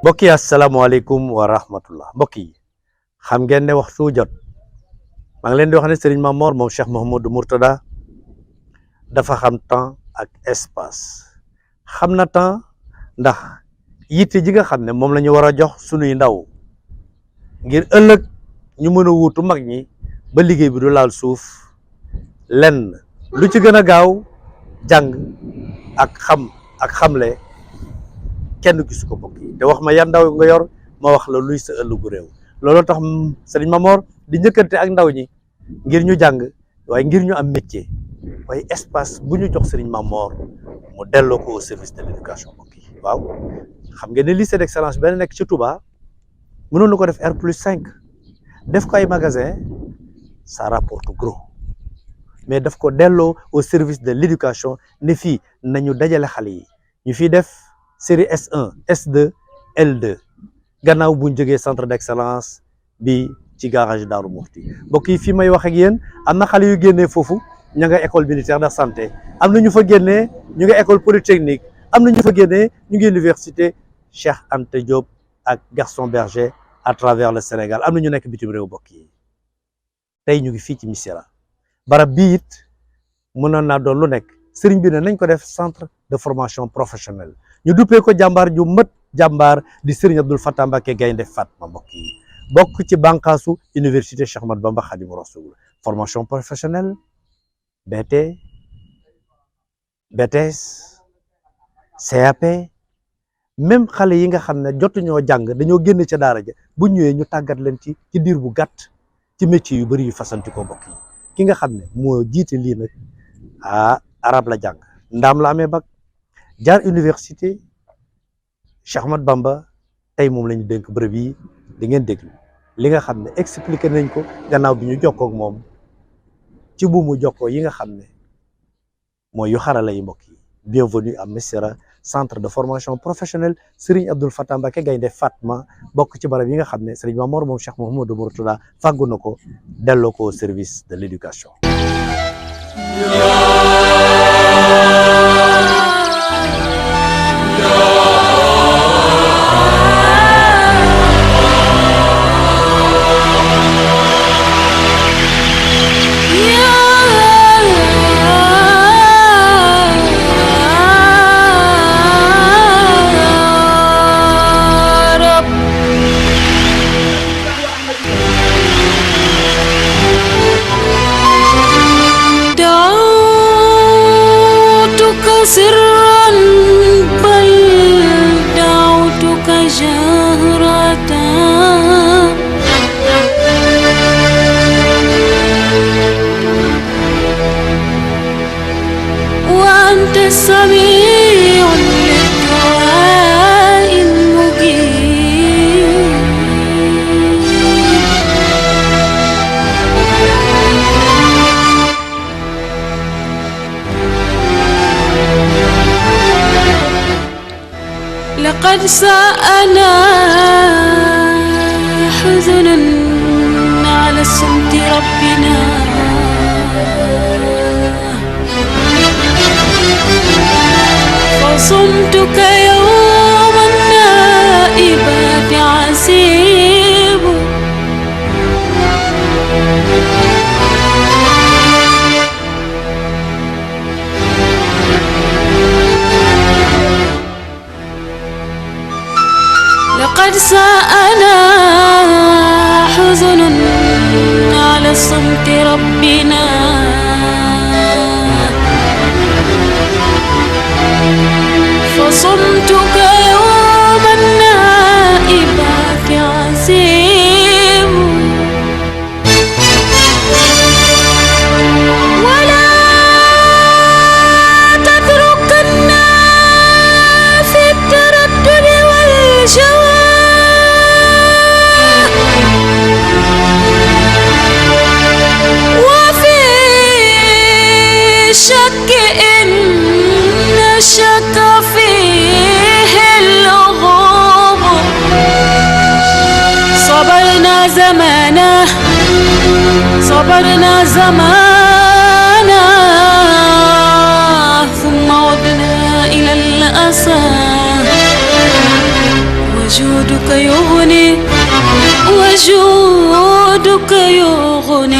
mbokk yi asalaamaaleykum wa rahmatullah mbokk yi xam ngeen ne waxtu jot maa ngi leen di wax ne Serigne Mamor moom Cheikh Mouhamadou Mourtada dafa xam temps ak espace xam na temps ndax yitte ji nga xam ne moom la ñu war a jox sunuy ndaw ngir ëllëg ñu mën a wuutu mag ñi ba liggéey bi du laal suuf lenn lu ci gën a gaaw jàng ak xam ak xamle kenn gisu ko mbokk yi te wax ma yan ndaw nga yor ma wax la luy sa ëllëgu réew looloo tax Serigne Mamor di njëkkante ak ndaw ñi ngir ñu jàng waaye ngir ñu am métier waaye espace bu ñu jox Serigne Mamor mu delloo ko au service de l'éducation mbokk yi waaw xam ngeen ne lycée d'excellence benn nekk ci Touba mënoon na ko def R+5 def ko ay magasin ça rapporte gros mais daf ko delloo au service de l'éducation ne fii nañu dajale xale yi ñu fiy def série S1 S2 L2 gannaaw bu ñu jógee centre d'excellence bi ci garage Darou Mouhty mbokk yi fii may wax ak yéen am na xale yu génnee foofu ña nga école militaire de santé am na ñu fa génnee ñu nga école polytechnique am na ñu fa génnee ñu ngi université Cheikh Anta Diop ak Gaston Berger à travers le Sénégal am na ñu nekk bitim réew mbokk yi tey ñu ngi fii ci Missirah barab bii it mënoon naa doon lu nekk sëriñ bi ne nañ ko def centre de formation professionnelle ñu duppee ko jàmbaar ju mët jàmbaar di Serigne Abdoul Fatah Mbacké Gaynde Fatma mbokk yi bokk ci bànqaasu université Cheikh Ahmadou Bamba Khadimou Rassoul formation professionnelle BT BTS CAP même xale yi nga xam ne jotu ñoo jàng dañoo génn ca daara ja bu ñëwee ñu tàggat leen ci diir bu gàtt ci métier yu bëri yu fasanti ko mbokk yi ki nga xam ne moo jiite lii nag arab la jàng ndaam la amee bac jaar université Cheikh Ahmadou Bamba tey moom la ñu dénk bërëb yi di ngeen déglu li nga xam ne expliqué nañ ko gannaaw bi ñu jokkoo ak moom ci buumu jokkoo yi nga xam ne mooy yu xarala yi mbokk yi bienvenue à Missirah centre de formation professionnelle Serigne Abdoul Fatah Mbacké Gaynde Fatma bokk ci barab yi nga xam ne Serigne Mamor moom Cheikh Mouhamadou Mourtada fàggu na ko delloo ko au service de l'éducation. سرا بل دعوتك جهرة وأنت السميع للدعاء المجيب لقد سأنا حزنا على صمت ربنا فصمتك يوم النائبات عسيب لقد سأنا حزن على صمت ربنا فصمتك يوم النائبات عسيب ولا تتركنا في التردد والجواب وفي الشك إن الشك فيه اللغوب صبرنا زمانا ثم عدنا يحصى وجودك يغني وجودك يغني